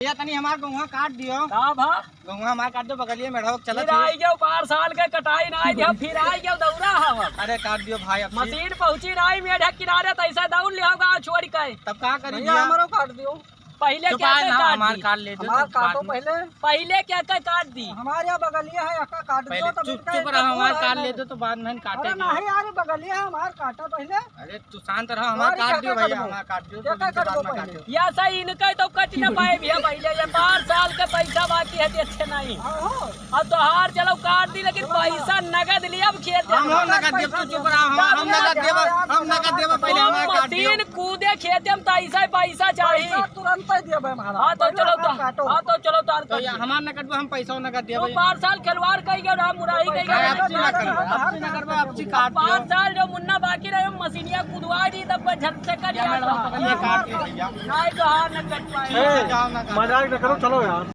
भैया तनी हमार गहुआ काट दियो। गहुआ हमार काट दो बगलिए में ढोक चला। फिर आई गयो 5 साल के कटाई ना आई फिर आई गयो दौरा हम। अरे काट दियो भाई। मशीन पहुंची ना आई मेढक किनारे तैसा दौड़ ले गाँव छोड़ के। तब का करी हमारो काट दियो। पहले क्या हमार काट ले दो। काटो पहले क्या काट दी। हमारे यहाँ बगलिया है काट दो। चुप रहो हमार काट ले दो तो बाद में काटे। नहीं यार बगलिया है हमार काटा पहले। अरे तू शांत रहो हमार काट दियो भैया हमार काट दियो। या सही इनके तो कट न पाए भैया पहले ये 5 साल के पैसा बाकी है अच्छे नहीं। अब तो हार चलो काट दी लेकिन पैसा नगद लिया। अब खेत हम नगद देब। तू चुप रहो हम नगद देब पहले हमार काट दियो। मशीन कूदे खेत में पैसा चाहिए तुरंत देबे हमारा। हां तो चलो तो हमार नगद हम पैसा नगद देब। 5 साल खिलवाड़ कई गयो ना मुराई कई गयो। आपसी नगद में आपसी काट दियो। 5 साल जो मुन्ना बाकी रहे मशीनिया कुदवा दी तब झट से कर दिया। ये काट दियो भैया। नहीं तो हां न कट पाए। जाओ ना मजाक न करो चलो यार।